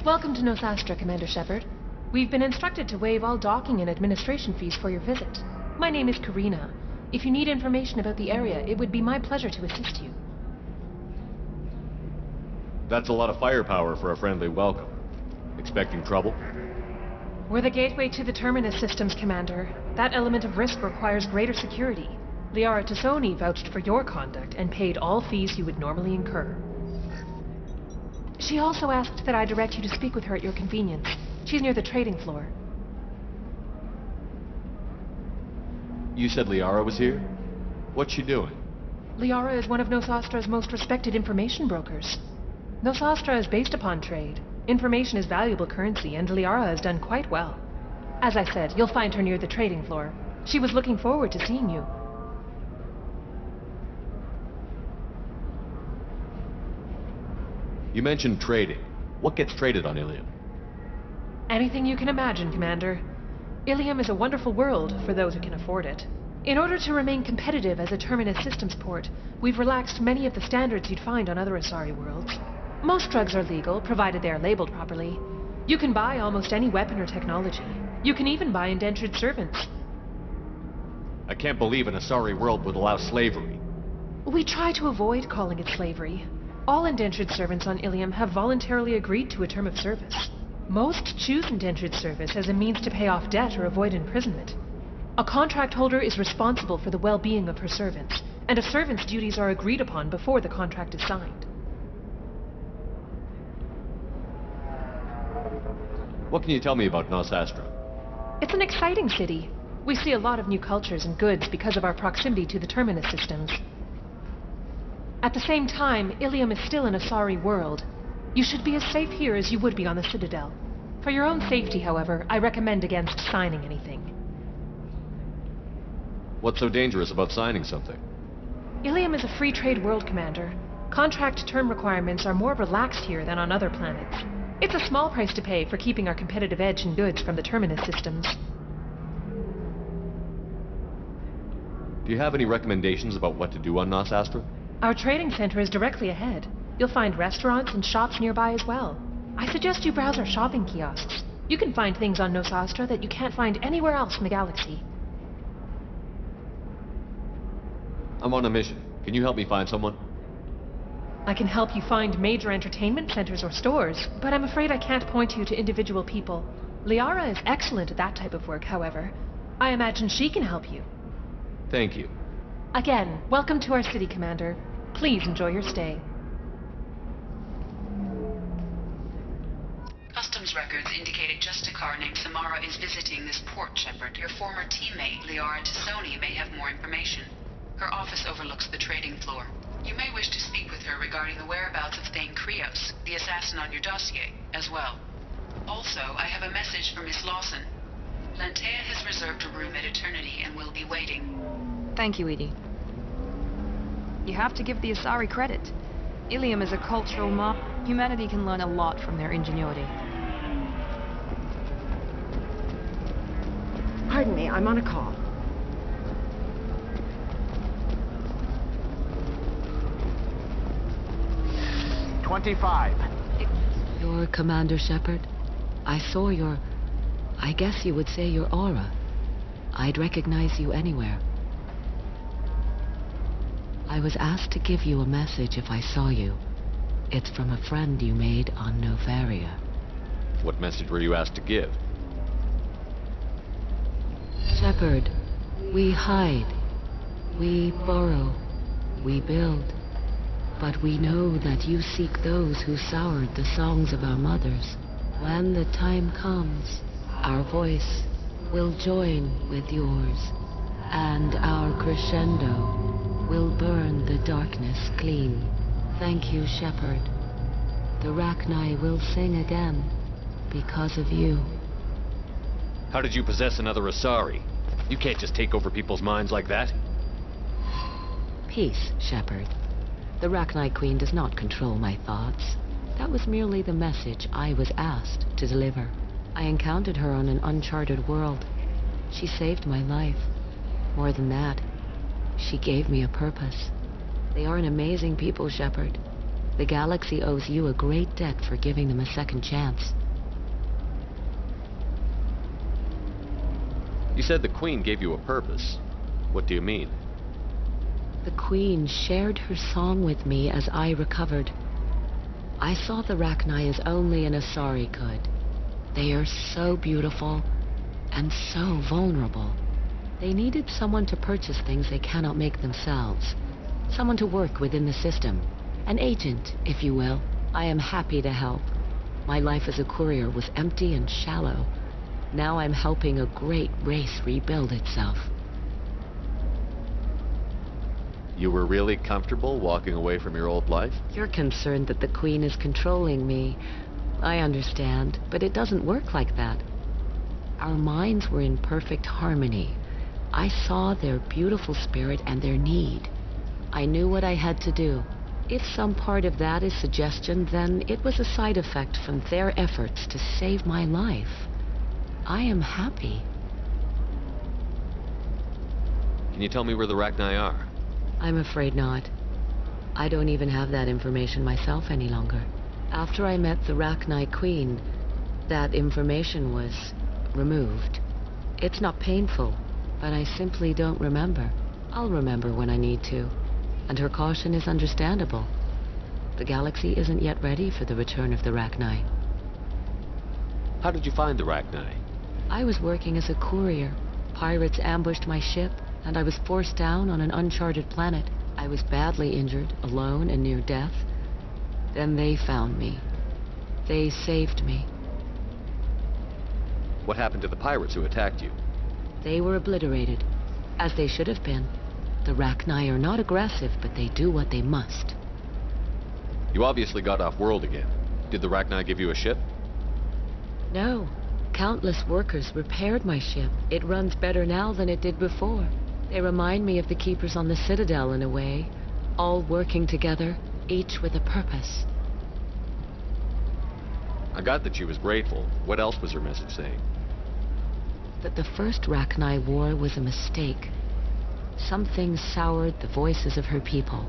Welcome to Nosastra, Commander Shepard. We've been instructed to waive all docking and administration fees for your visit. My name is Karina. If you need information about the area, it would be my pleasure to assist you. That's a lot of firepower for a friendly welcome. Expecting trouble? We're the gateway to the Terminus systems, Commander. That element of risk requires greater security. Liara Tassoni vouched for your conduct and paid all fees you would normally incur. She also asked that I direct you to speak with her at your convenience. She's near the trading floor. You said Liara was here? What's she doing? Liara is one of Nosastra's most respected information brokers. Nosastra is based upon trade. Information is valuable currency, and Liara has done quite well. As I said, you'll find her near the trading floor. She was looking forward to seeing you. You mentioned trading. What gets traded on Ilium? Anything you can imagine, Commander. Ilium is a wonderful world for those who can afford it. In order to remain competitive as a Terminus systems port, we've relaxed many of the standards you'd find on other Asari worlds. Most drugs are legal, provided they are labeled properly. You can buy almost any weapon or technology. You can even buy indentured servants. I can't believe an Asari world would allow slavery. We try to avoid calling it slavery. All indentured servants on Ilium have voluntarily agreed to a term of service. Most choose indentured service as a means to pay off debt or avoid imprisonment. A contract holder is responsible for the well-being of her servants, and a servant's duties are agreed upon before the contract is signed. What can you tell me about Nosastra? It's an exciting city. We see a lot of new cultures and goods because of our proximity to the Terminus systems. At the same time, Ilium is still an Asari world. You should be as safe here as you would be on the Citadel. For your own safety, however, I recommend against signing anything. What's so dangerous about signing something? Ilium is a free trade world, Commander. Contract term requirements are more relaxed here than on other planets. It's a small price to pay for keeping our competitive edge in goods from the Terminus systems. Do you have any recommendations about what to do on Nosastra? Our trading center is directly ahead. You'll find restaurants and shops nearby as well. I suggest you browse our shopping kiosks. You can find things on Nosastra that you can't find anywhere else in the galaxy. I'm on a mission. Can you help me find someone? I can help you find major entertainment centers or stores, but I'm afraid I can't point you to individual people. Liara is excellent at that type of work, however. I imagine she can help you. Thank you. Again, welcome to our city, Commander. Please enjoy your stay. Customs records indicated just a car named Samara is visiting this port, Shepard. Your former teammate, Liara Tassoni, may have more information. Her office overlooks the trading floor. You may wish to speak with her regarding the whereabouts of Thane Krios, the assassin on your dossier, as well. Also, I have a message for Miss Lawson. Lantea has reserved a room at Eternity and will be waiting. Thank you, Edie. You have to give the Asari credit. Ilium is a cultural mob. Humanity can learn a lot from their ingenuity. Pardon me, I'm on a call. You're Commander Shepard? I saw your... I guess you would say your aura. I'd recognize you anywhere. I was asked to give you a message if I saw you. It's from a friend you made on Novaria. What message were you asked to give? Shepard, we hide. We borrow. We build. But we know that you seek those who soured the songs of our mothers. When the time comes, our voice will join with yours, and our crescendo will burn the darkness clean. Thank you, Shepard. The Rachni will sing again because of you. How did you possess another Asari? You can't just take over people's minds like that. Peace, Shepard. The Rachni Queen does not control my thoughts. That was merely the message I was asked to deliver. I encountered her on an uncharted world. She saved my life. More than that, she gave me a purpose. They are an amazing people, Shepard. The galaxy owes you a great debt for giving them a second chance. You said the Queen gave you a purpose. What do you mean? The Queen shared her song with me as I recovered. I saw the Rachni as only an Asari could. They are so beautiful and so vulnerable. They needed someone to purchase things they cannot make themselves. Someone to work within the system. An agent, if you will. I am happy to help. My life as a courier was empty and shallow. Now I'm helping a great race rebuild itself. You were really comfortable walking away from your old life? You're concerned that the Queen is controlling me. I understand, but it doesn't work like that. Our minds were in perfect harmony. I saw their beautiful spirit and their need. I knew what I had to do. If some part of that is suggestion, then it was a side effect from their efforts to save my life. I am happy. Can you tell me where the Rachni are? I'm afraid not. I don't even have that information myself any longer. After I met the Rachni Queen, that information was removed. It's not painful, but I simply don't remember. I'll remember when I need to, and her caution is understandable. The galaxy isn't yet ready for the return of the Rachni. How did you find the Rachni? I was working as a courier. Pirates ambushed my ship, and I was forced down on an uncharted planet. I was badly injured, alone and near death. Then they found me. They saved me. What happened to the pirates who attacked you? They were obliterated, as they should have been. The Rachni are not aggressive, but they do what they must. You obviously got off world again. Did the Rachni give you a ship? No. Countless workers repaired my ship. It runs better now than it did before. They remind me of the Keepers on the Citadel in a way. All working together, each with a purpose. I got that she was grateful. What else was her message saying? That the first Rachni war was a mistake. Something soured the voices of her people.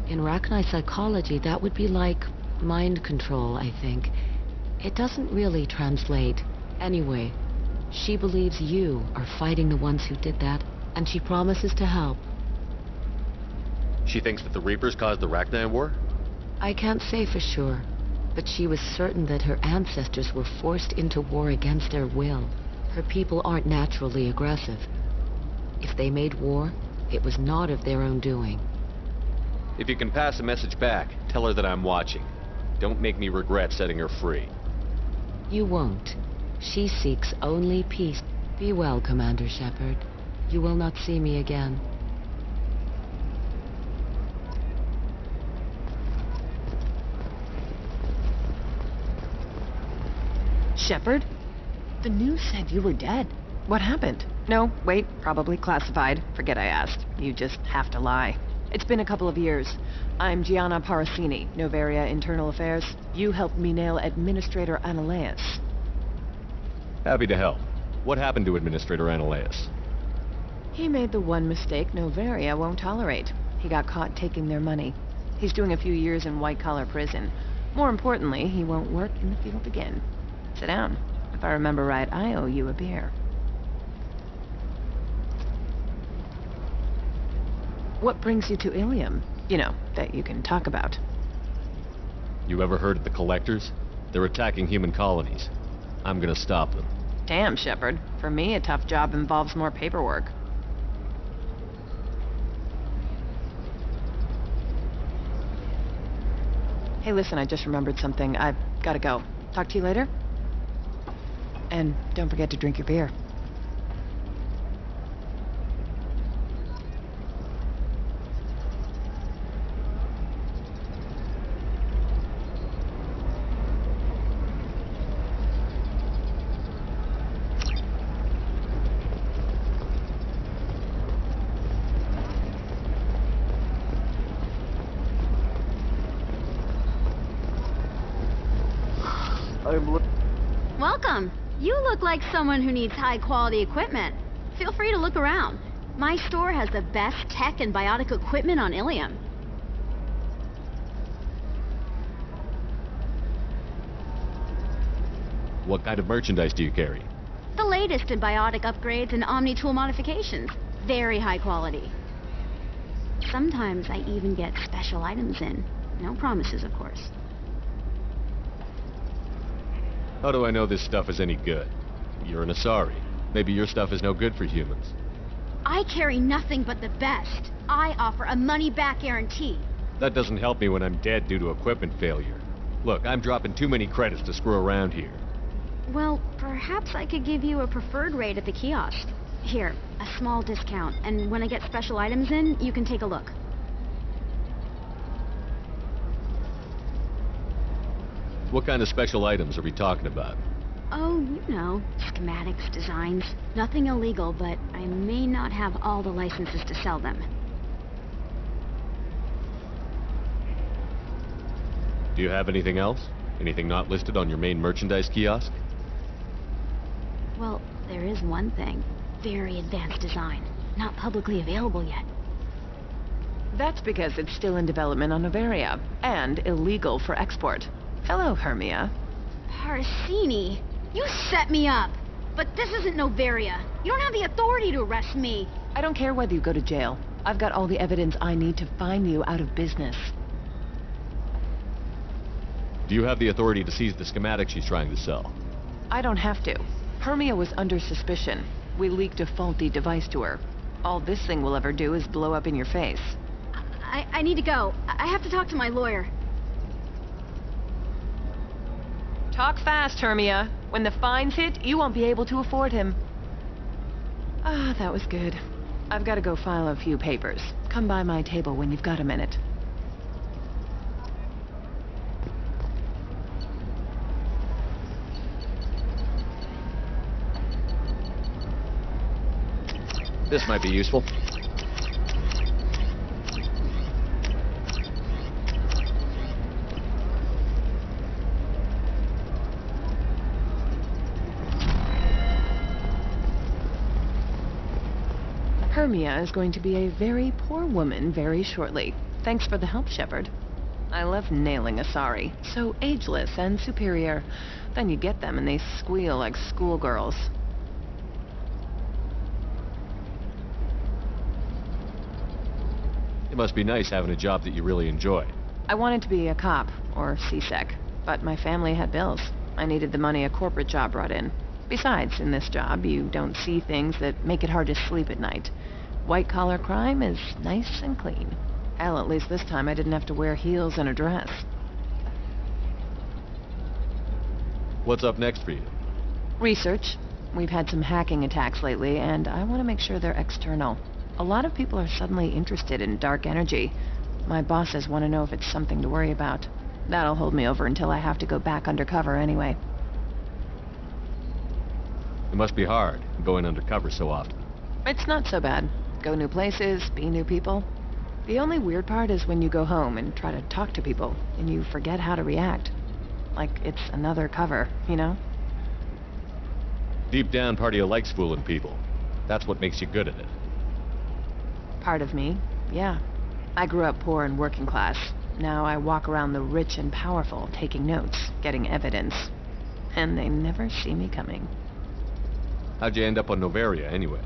In Rachni psychology, that would be like mind control, I think. It doesn't really translate. Anyway, she believes you are fighting the ones who did that, and she promises to help. She thinks that the Reapers caused the Rachni war? I can't say for sure, but she was certain that her ancestors were forced into war against their will. Her people aren't naturally aggressive. If they made war, it was not of their own doing. If you can pass a message back, tell her that I'm watching. Don't make me regret setting her free. You won't. She seeks only peace. Be well, Commander Shepard. You will not see me again. Shepard? The news said you were dead. What happened? No, wait, probably classified. Forget I asked. You just have to lie. It's been a couple of years. I'm Gianna Parasini, Novaria Internal Affairs. You helped me nail Administrator Analeus. Happy to help. What happened to Administrator Analeus? He made the one mistake Novaria won't tolerate. He got caught taking their money. He's doing a few years in white-collar prison. More importantly, he won't work in the field again. Sit down. If I remember right, I owe you a beer. What brings you to Ilium? You know, that you can talk about. You ever heard of the Collectors? They're attacking human colonies. I'm gonna stop them. Damn, Shepard. For me, a tough job involves more paperwork. Hey, listen, I just remembered something. I've gotta go. Talk to you later? And don't forget to drink your beer. Welcome. You look like someone who needs high-quality equipment. Feel free to look around. My store has the best tech and biotic equipment on Ilium. What kind of merchandise do you carry? The latest in biotic upgrades and omni-tool modifications. Very high quality. Sometimes I even get special items in. No promises, of course. How do I know this stuff is any good? You're an Asari. Maybe your stuff is no good for humans. I carry nothing but the best. I offer a money-back guarantee. That doesn't help me when I'm dead due to equipment failure. Look, I'm dropping too many credits to screw around here. Well, perhaps I could give you a preferred rate at the kiosk. Here, a small discount, and when I get special items in, you can take a look. What kind of special items are we talking about? Oh, you know, schematics, designs. Nothing illegal, but I may not have all the licenses to sell them. Do you have anything else? Anything not listed on your main merchandise kiosk? Well, there is one thing. Very advanced design. Not publicly available yet. That's because it's still in development on Noveria, and illegal for export. Hello, Hermia. Parsini, you set me up. But this isn't Noveria. You don't have the authority to arrest me. I don't care whether you go to jail. I've got all the evidence I need to find you out of business. Do you have the authority to seize the schematics she's trying to sell? I don't have to. Hermia was under suspicion. We leaked a faulty device to her. All this thing will ever do is blow up in your face. I need to go. I have to talk to my lawyer. Talk fast, Hermia. When the fines hit, you won't be able to afford him. Ah, that was good. I've got to go file a few papers. Come by my table when you've got a minute. This might be useful. Hermia is going to be a very poor woman very shortly. Thanks for the help, Shepard. I love nailing Asari. So ageless and superior. Then you get them and they squeal like schoolgirls. It must be nice having a job that you really enjoy. I wanted to be a cop, or CSEC, but my family had bills. I needed the money a corporate job brought in. Besides, in this job, you don't see things that make it hard to sleep at night. White-collar crime is nice and clean. Hell, at least this time I didn't have to wear heels and a dress. What's up next for you? Research. We've had some hacking attacks lately, and I want to make sure they're external. A lot of people are suddenly interested in dark energy. My bosses want to know if it's something to worry about. That'll hold me over until I have to go back undercover anyway. It must be hard, going undercover so often. It's not so bad. Go new places, be new people. The only weird part is when you go home and try to talk to people, and you forget how to react. Like it's another cover, you know? Deep down, part of you likes fooling people. That's what makes you good at it. Part of me, yeah. I grew up poor and working class. Now I walk around the rich and powerful, taking notes, getting evidence. And they never see me coming. How'd you end up on Noveria, anyway?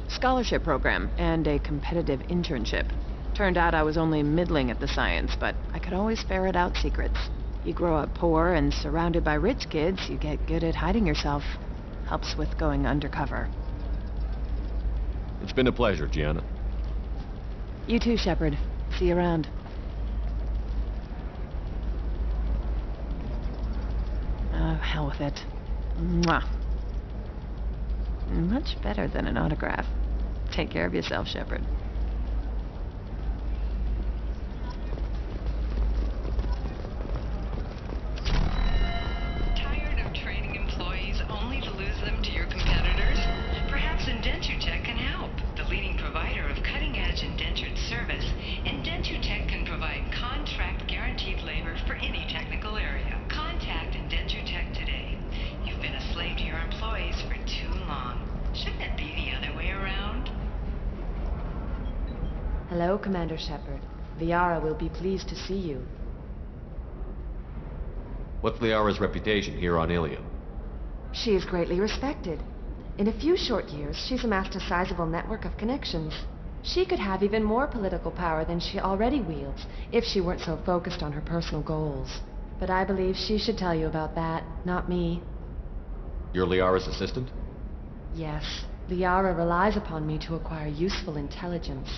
Scholarship program and a competitive internship. Turned out I was only middling at the science, but I could always ferret out secrets. You grow up poor and surrounded by rich kids, you get good at hiding yourself. Helps with going undercover. It's been a pleasure, Gianna. You too, Shepard. See you around. Oh, hell with it. Mwah. Much better than an autograph. Take care of yourself, Shepard. Tired of training employees only to lose them to your competitors? Perhaps IndentureTech can help. The leading provider of cutting-edge indentured service, IndentureTech can provide contract-guaranteed labor for any technical area. Contact IndentureTech today. You've been a slave to your employees for too long. Shouldn't it be the other way around? Hello, Commander Shepard. Liara will be pleased to see you. What's Liara's reputation here on Ilium? She is greatly respected. In a few short years, she's amassed a sizable network of connections. She could have even more political power than she already wields if she weren't so focused on her personal goals. But I believe she should tell you about that, not me. You're Liara's assistant? Yes, Liara relies upon me to acquire useful intelligence.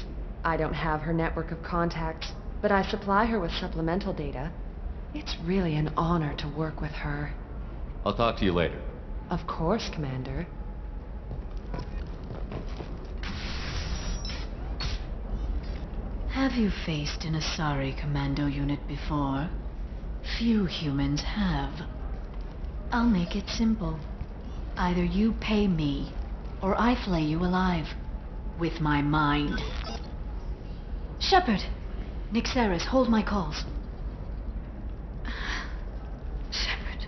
I don't have her network of contacts, but I supply her with supplemental data. It's really an honor to work with her. I'll talk to you later. Of course, Commander. Have you faced an Asari commando unit before? Few humans have. I'll make it simple. Either you pay me, or I flay you alive. With my mind. Shepard! Nixeris, hold my calls. Shepard.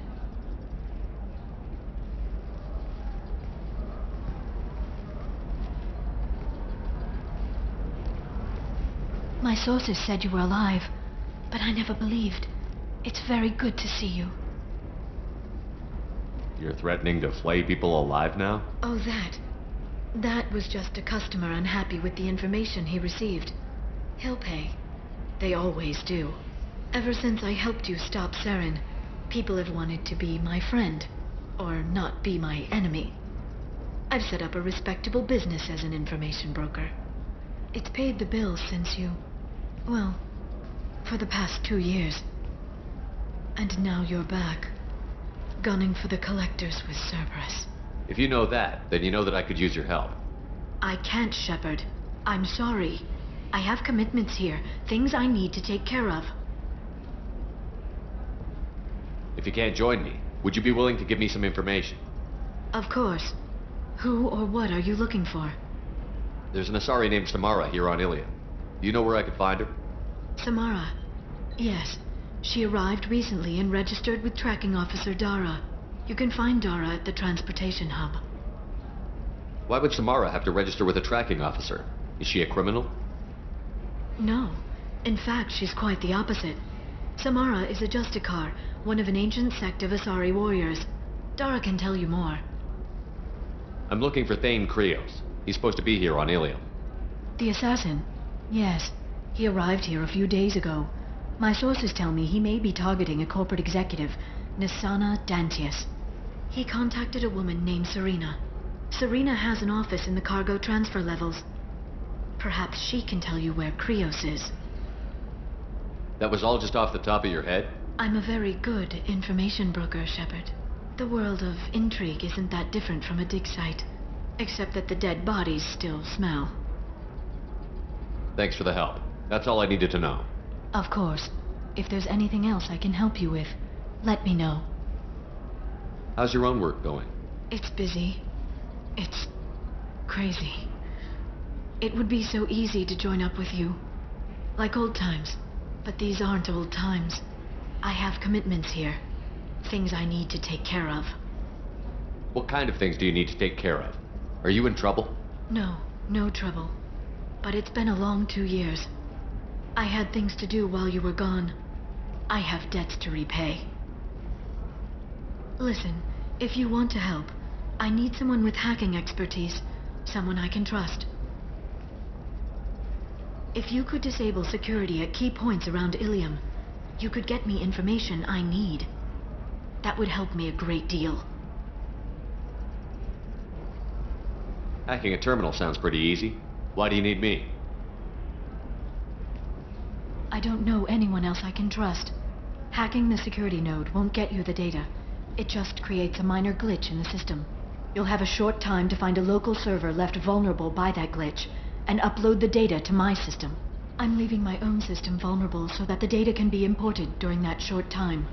My sources said you were alive, but I never believed. It's very good to see you. You're threatening to flay people alive now? Oh, that. That was just a customer unhappy with the information he received. He'll pay. They always do. Ever since I helped you stop Saren, people have wanted to be my friend, or not be my enemy. I've set up a respectable business as an information broker. It's paid the bills since you... well, for the past 2 years. And now you're back, gunning for the Collectors with Cerberus. If you know that, then you know that I could use your help. I can't, Shepard. I'm sorry. I have commitments here, things I need to take care of. If you can't join me, would you be willing to give me some information? Of course. Who or what are you looking for? There's an Asari named Samara here on Ilium. Do you know where I could find her? Samara. Yes. She arrived recently and registered with Tracking Officer Dara. You can find Dara at the transportation hub. Why would Samara have to register with a tracking officer? Is she a criminal? No. In fact, she's quite the opposite. Samara is a Justicar, one of an ancient sect of Asari warriors. Dara can tell you more. I'm looking for Thane Krios. He's supposed to be here on Ilium. The assassin? Yes. He arrived here a few days ago. My sources tell me he may be targeting a corporate executive, Nisana Dantius. He contacted a woman named Serena. Serena has an office in the cargo transfer levels. Perhaps she can tell you where Krios is. That was all just off the top of your head? I'm a very good information broker, Shepard. The world of intrigue isn't that different from a dig site, except that the dead bodies still smell. Thanks for the help. That's all I needed to know. Of course. If there's anything else I can help you with, let me know. How's your own work going? It's busy. It's crazy. It would be so easy to join up with you. Like old times. But these aren't old times. I have commitments here. Things I need to take care of. What kind of things do you need to take care of? Are you in trouble? No, no trouble. But it's been a long 2 years. I had things to do while you were gone. I have debts to repay. Listen, if you want to help, I need someone with hacking expertise. Someone I can trust. If you could disable security at key points around Ilium, you could get me information I need. That would help me a great deal. Hacking a terminal sounds pretty easy. Why do you need me? I don't know anyone else I can trust. Hacking the security node won't get you the data. It just creates a minor glitch in the system. You'll have a short time to find a local server left vulnerable by that glitch, and upload the data to my system. I'm leaving my own system vulnerable so that the data can be imported during that short time.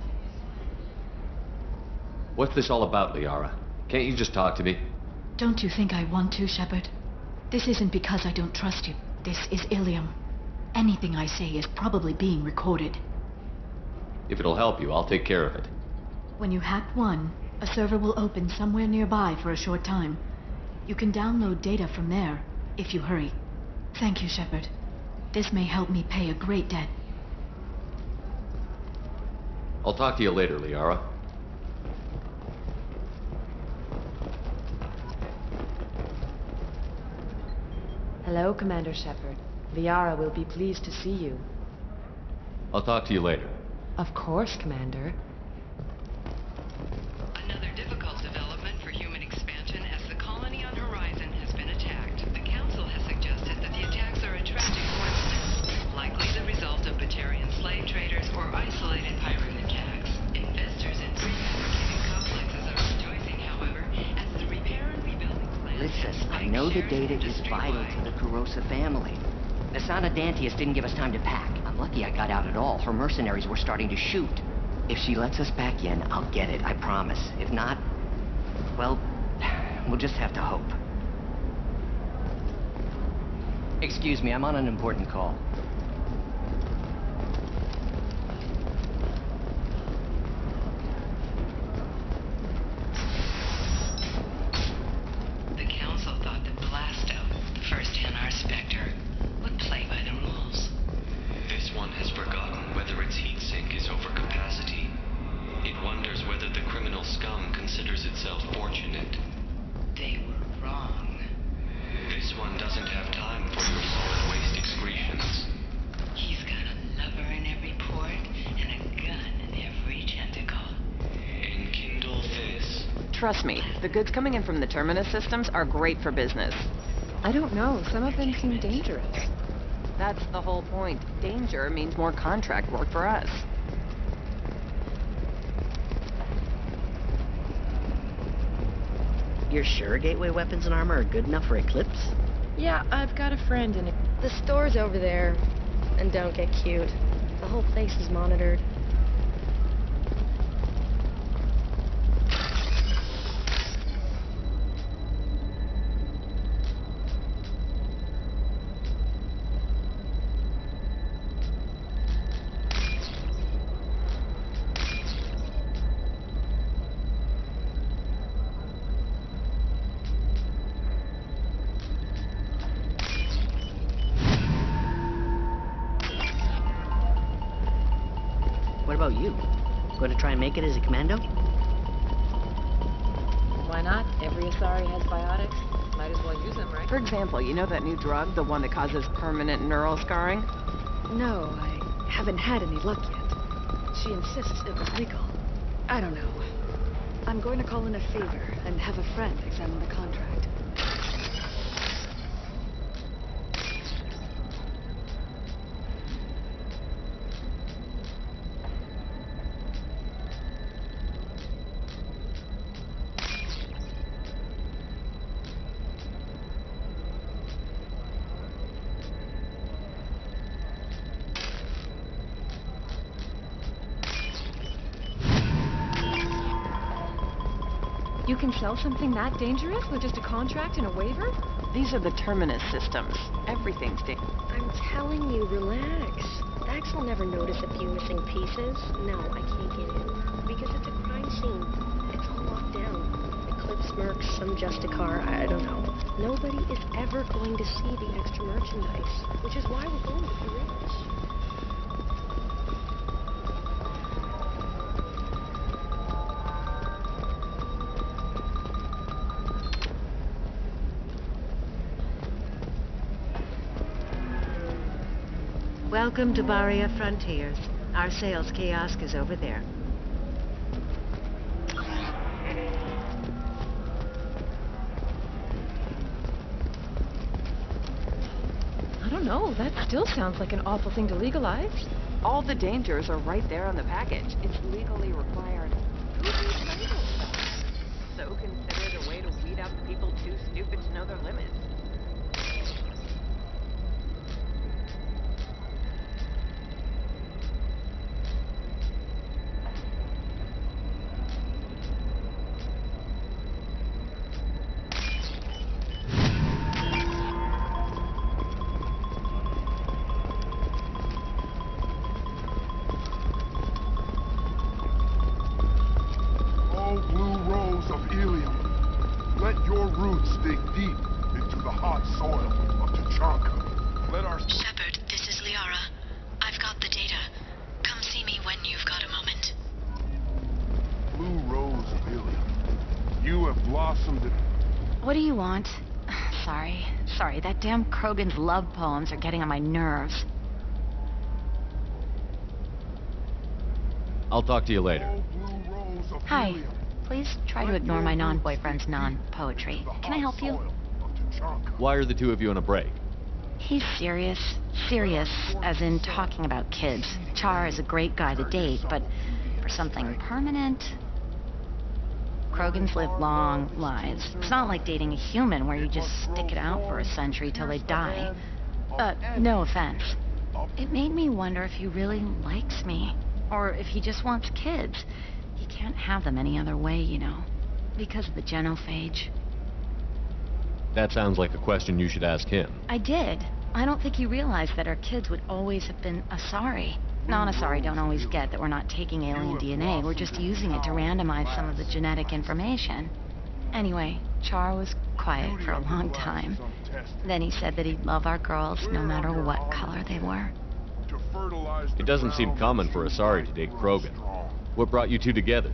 What's this all about, Liara? Can't you just talk to me? Don't you think I want to, Shepard? This isn't because I don't trust you. This is Ilium. Anything I say is probably being recorded. If it'll help you, I'll take care of it. When you hack one, a server will open somewhere nearby for a short time. You can download data from there, if you hurry. Thank you, Shepard. This may help me pay a great debt. I'll talk to you later, Liara. Hello, Commander Shepard. Liara will be pleased to see you. I'll talk to you later. Of course, Commander. Another difficult development for human expansion as the colony on Horizon has been attacked. The Council has suggested that the attacks are a tragic coincidence, likely the result of Batarian slave traders or isolated pirate attacks. Investors in prefabricated complexes are rejoicing, however, as the repair and rebuilding plans... Listen, I know the data is vital to the Kurosa family. Asana Dantius didn't give us time to pack. I'm lucky I got out at all. Her mercenaries were starting to shoot. If she lets us back in, I'll get it, I promise. If not, well, we'll just have to hope. Excuse me, I'm on an important call. The Council thought that Blasto, the first NR Spectre, would play by the rules. This one has forgotten whether its heat sink is over capacity. It wonders whether the criminal scum considers itself fortunate. They were wrong. This one doesn't have time for your solid waste excretions. He's got a lover in every port and a gun in every tentacle. Enkindle this. Trust me, the goods coming in from the Terminus systems are great for business. I don't know. Some of them seem dangerous. That's the whole point. Danger means more contract work for us. You're sure gateway weapons and armor are good enough for Eclipse? Yeah, I've got a friend in it. The store's over there. And don't get cute. The whole place is monitored. What about you? Going to try and make it as a commando? Why not? Every Asari has biotics. Might as well use them, right? For example, you know that new drug, the one that causes permanent neural scarring? No, I haven't had any luck yet. She insists it was legal. I don't know. I'm going to call in a favor and have a friend examine the contract. You can sell something that dangerous with just a contract and a waiver? These are the Terminus systems. Everything's I'm telling you, relax. Dax will never notice a few missing pieces. No, I can't get in. Because it's a crime scene. It's all locked down. Eclipse mercs, some Justicar, I don't know. Nobody is ever going to see the extra merchandise. Which is why we're going to be rich. Welcome to Baria Frontiers. Our sales kiosk is over there. I don't know. That still sounds like an awful thing to legalize. All the dangers are right there on the package. It's legally required. Who needs medical stuff? So consider it a way to weed out the people too stupid to know their limits. Of Ilium. Let your roots dig deep into the hot soil of Tachanka. Let our... Shepard, this is Liara. I've got the data. Come see me when you've got a moment. Blue rose of Ilium. You have blossomed in... What do you want? Sorry. Sorry, that damn Krogan's love poems are getting on my nerves. I'll talk to you later. Hi. Please try to ignore my non-boyfriend's non-poetry. Can I help you? Why are the two of you on a break? He's serious. Serious, as in talking about kids. Char is a great guy to date, but for something permanent... Krogans live long lives. It's not like dating a human where you just stick it out for a century till they die. But, no offense. It made me wonder if he really likes me. Or if he just wants kids. He can't have them any other way, you know. Because of the genophage. That sounds like a question you should ask him. I did. I don't think he realized that our kids would always have been Asari. Non-Asari don't always get that we're not taking alien DNA, we're just using it to randomize some of the genetic information. Anyway, Char was quiet for a long time. Then he said that he'd love our girls no matter what color they were. It doesn't seem common for Asari to date Krogan. What brought you two together?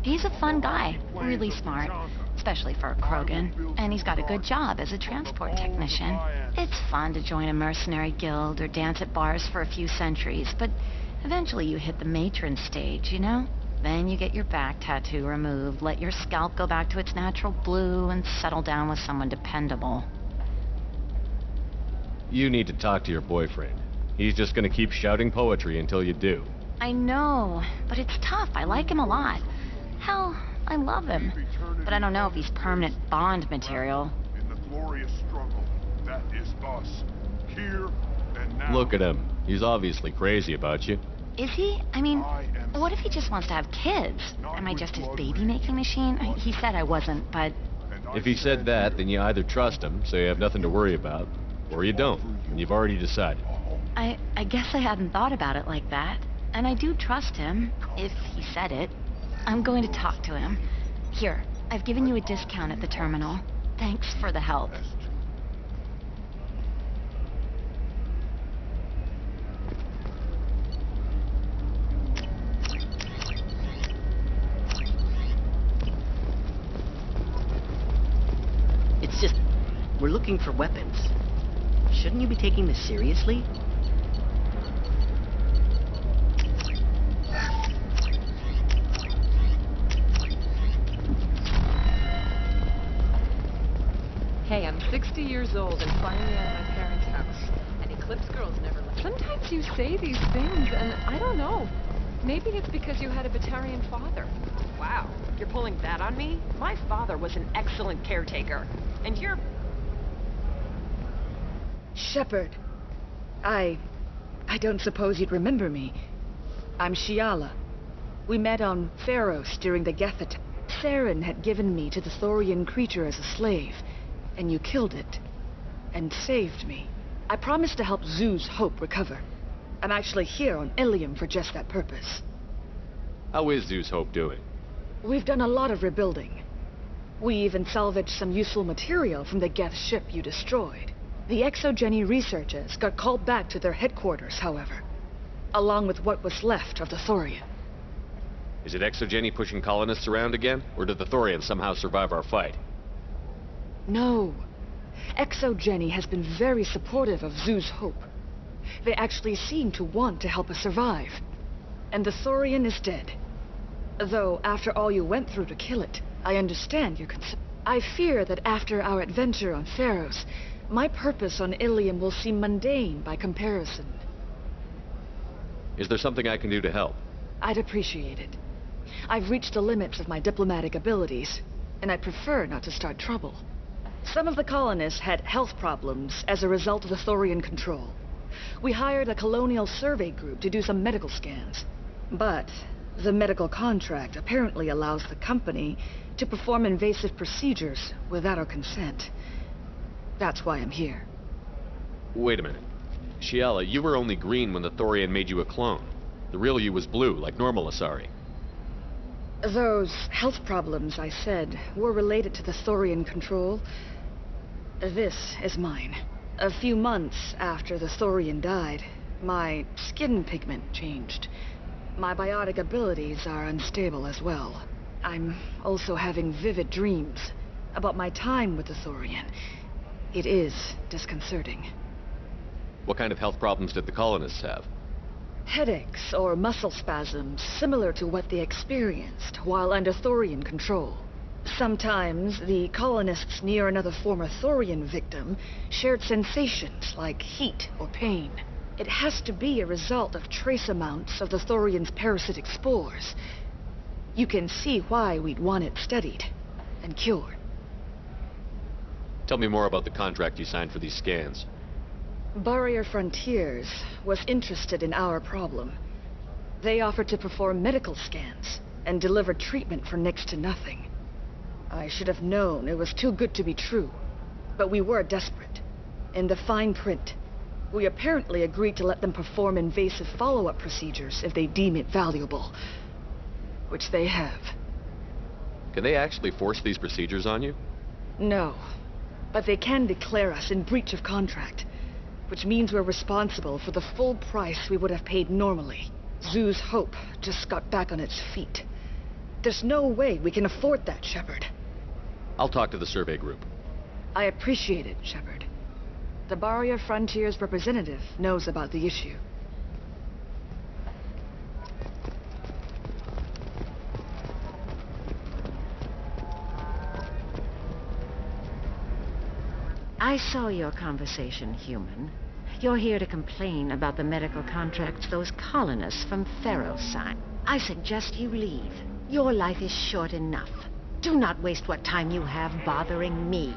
He's a fun guy, really smart, especially for a Krogan, and he's got a good job as a transport technician. It's fun to join a mercenary guild or dance at bars for a few centuries, but eventually you hit the matron stage, you know? Then you get your back tattoo removed, let your scalp go back to its natural blue, and settle down with someone dependable. You need to talk to your boyfriend. He's just gonna keep shouting poetry until you do. I know, but it's tough. I like him a lot. Hell, I love him. But I don't know if he's permanent Bond material. In the glorious struggle, that is us. Here and now. Look at him. He's obviously crazy about you. Is he? I mean, what if he just wants to have kids? Am I just his baby-making machine? He said I wasn't, but... If he said that, then you either trust him, so you have nothing to worry about, or you don't, and you've already decided. I guess I hadn't thought about it like that. And I do trust him, if he said it. I'm going to talk to him. Here, I've given you a discount at the terminal. Thanks for the help. It's just, we're looking for weapons. Shouldn't you be taking this seriously? Hey, I'm 60 years old and finally at my parents' house. And Eclipse girls never left. Sometimes you say these things, and I don't know. Maybe it's because you had a Batarian father. Wow, you're pulling that on me? My father was an excellent caretaker. And you're... Shepard. I don't suppose you'd remember me. I'm Shiala. We met on Pharos during the Geth attack. Saren had given me to the Thorian creature as a slave, and you killed it, and saved me. I promised to help Zoo's Hope recover. I'm actually here on Ilium for just that purpose. How is Zoo's Hope doing? We've done a lot of rebuilding. We even salvaged some useful material from the Geth ship you destroyed. The Exogeny researchers got called back to their headquarters, however, along with what was left of the Thorian. Is it Exogeny pushing colonists around again, or did the Thorians somehow survive our fight? No. Exogeny has been very supportive of Zoo's Hope. They actually seem to want to help us survive. And the Thorian is dead. Though, after all you went through to kill it, I understand your concern. I fear that after our adventure on Pharos, my purpose on Ilium will seem mundane by comparison. Is there something I can do to help? I'd appreciate it. I've reached the limits of my diplomatic abilities, and I'd prefer not to start trouble. Some of the colonists had health problems as a result of the Thorian control. We hired a colonial survey group to do some medical scans. But the medical contract apparently allows the company to perform invasive procedures without our consent. That's why I'm here. Wait a minute. Shiala, you were only green when the Thorian made you a clone. The real you was blue, like normal Asari. Those health problems, I said, were related to the Thorian control. This is mine. A few months after the Thorian died, my skin pigment changed. My biotic abilities are unstable as well. I'm also having vivid dreams about my time with the Thorian. It is disconcerting. What kind of health problems did the colonists have? Headaches or muscle spasms similar to what they experienced while under Thorian control. Sometimes the colonists near another former Thorian victim shared sensations like heat or pain. It has to be a result of trace amounts of the Thorian's parasitic spores. You can see why we'd want it studied and cured. Tell me more about the contract you signed for these scans. Barrier Frontiers was interested in our problem. They offered to perform medical scans and deliver treatment for next to nothing. I should have known it was too good to be true, but we were desperate. In the fine print, we apparently agreed to let them perform invasive follow-up procedures if they deem it valuable, which they have. Can they actually force these procedures on you? No, but they can declare us in breach of contract, which means we're responsible for the full price we would have paid normally. Zoo's Hope just got back on its feet. There's no way we can afford that, Shepard. I'll talk to the survey group. I appreciate it, Shepard. The Barrier Frontiers representative knows about the issue. I saw your conversation, human. You're here to complain about the medical contracts those colonists from Pharaoh signed. I suggest you leave. Your life is short enough. Do not waste what time you have bothering me.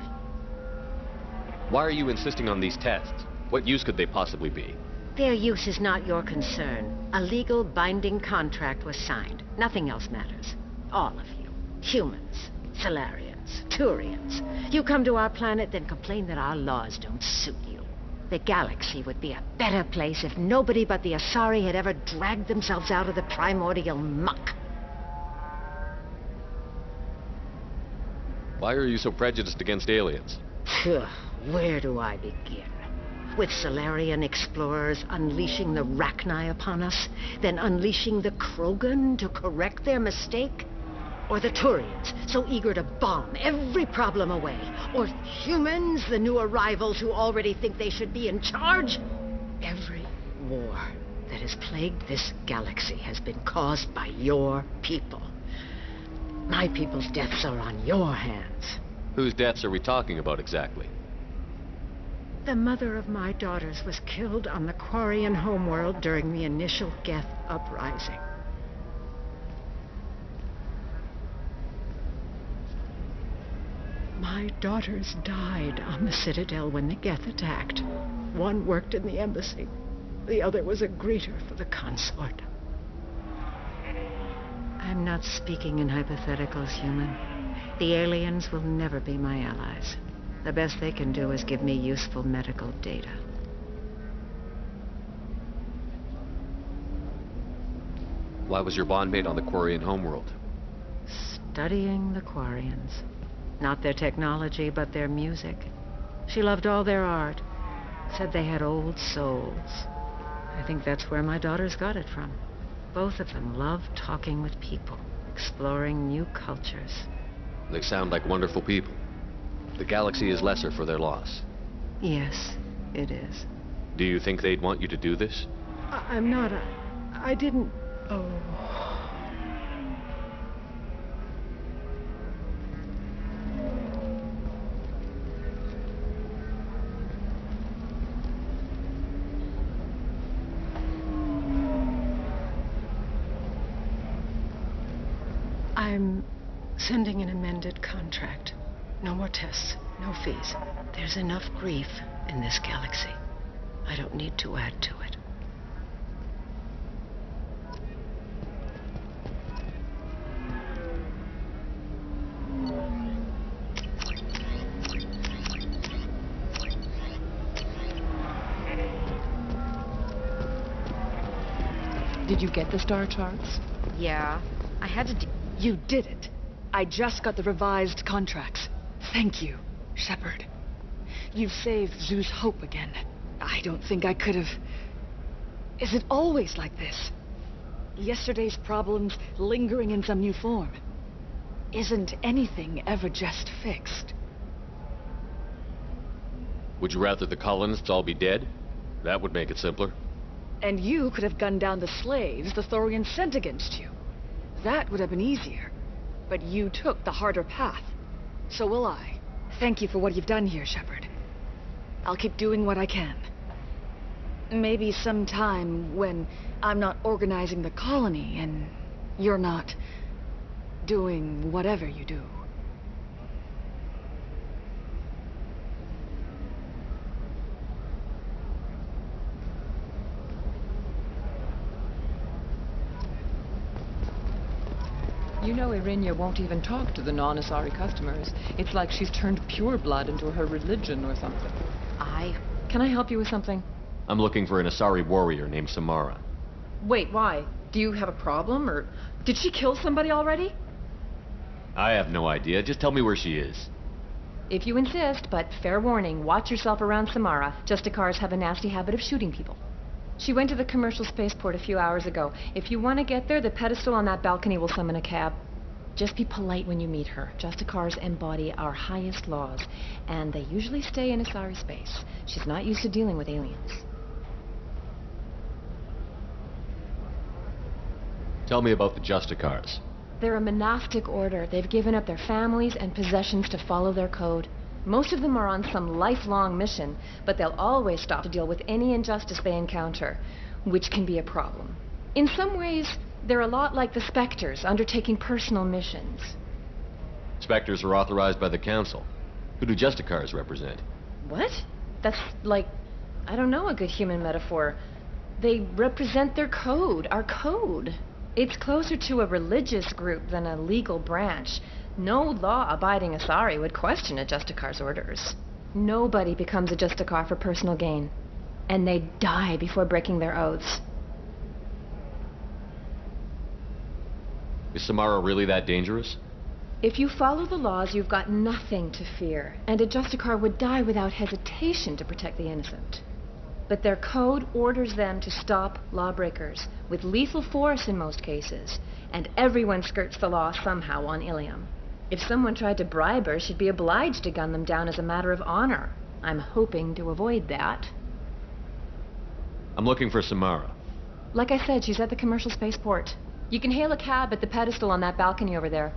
Why are you insisting on these tests? What use could they possibly be? Their use is not your concern. A legal binding contract was signed. Nothing else matters. All of you. Humans, Solarians, Turians. You come to our planet, then complain that our laws don't suit you. The galaxy would be a better place if nobody but the Asari had ever dragged themselves out of the primordial muck. Why are you so prejudiced against aliens? Where do I begin? With Solarian explorers unleashing the Rachni upon us, then unleashing the Krogan to correct their mistake? Or the Turians, so eager to bomb every problem away? Or humans, the new arrivals who already think they should be in charge? Every war that has plagued this galaxy has been caused by your people. My people's deaths are on your hands. Whose deaths are we talking about exactly? The mother of my daughters was killed on the Quarian homeworld during the initial Geth uprising. My daughters died on the Citadel when the Geth attacked. One worked in the embassy. The other was a greeter for the consort. I'm not speaking in hypotheticals, human. The aliens will never be my allies. The best they can do is give me useful medical data. Why was your bondmate on the Quarian homeworld? Studying the Quarians. Not their technology, but their music. She loved all their art. Said they had old souls. I think that's where my daughters got it from. Both of them love talking with people, exploring new cultures. They sound like wonderful people. The galaxy is lesser for their loss. Yes, it is. Do you think they'd want you to do this? I'm not I didn't... Oh... I'm sending an amended contract. No more tests, no fees. There's enough grief in this galaxy. I don't need to add to it. Did you get the star charts? Yeah, I had to You did it. I just got the revised contracts. Thank you, Shepard. You've saved Zoo's hope again. I don't think I could have... Is it always like this? Yesterday's problems lingering in some new form. Isn't anything ever just fixed? Would you rather the colonists all be dead? That would make it simpler. And you could have gunned down the slaves the Thorians sent against you. That would have been easier. But you took the harder path. So will I. Thank you for what you've done here, Shepard. I'll keep doing what I can. Maybe sometime when I'm not organizing the colony and you're not doing whatever you do. You know Irinia won't even talk to the non-Asari customers. It's like she's turned pureblood into her religion or something. Can I help you with something? I'm looking for an Asari warrior named Samara. Wait, why? Do you have a problem, or did she kill somebody already? I have no idea. Just tell me where she is. If you insist, but fair warning, watch yourself around Samara. Justicars have a nasty habit of shooting people. She went to the commercial spaceport a few hours ago. If you want to get there, the pedestal on that balcony will summon a cab. Just be polite when you meet her. Justicars embody our highest laws, and they usually stay in Asari space. She's not used to dealing with aliens. Tell me about the Justicars. They're a monastic order. They've given up their families and possessions to follow their code. Most of them are on some lifelong mission, but they'll always stop to deal with any injustice they encounter, which can be a problem. In some ways, they're a lot like the Spectres, undertaking personal missions. Spectres are authorized by the Council. Who do Justicars represent? What? That's like, I don't know, a good human metaphor. They represent their code, our code. It's closer to a religious group than a legal branch. No law-abiding Asari would question a Justicar's orders. Nobody becomes a Justicar for personal gain. And they die before breaking their oaths. Is Samara really that dangerous? If you follow the laws, you've got nothing to fear. And a Justicar would die without hesitation to protect the innocent. But their code orders them to stop lawbreakers, with lethal force in most cases. And everyone skirts the law somehow on Ilium. If someone tried to bribe her, she'd be obliged to gun them down as a matter of honor. I'm hoping to avoid that. I'm looking for Samara. Like I said, she's at the commercial spaceport. You can hail a cab at the pedestal on that balcony over there.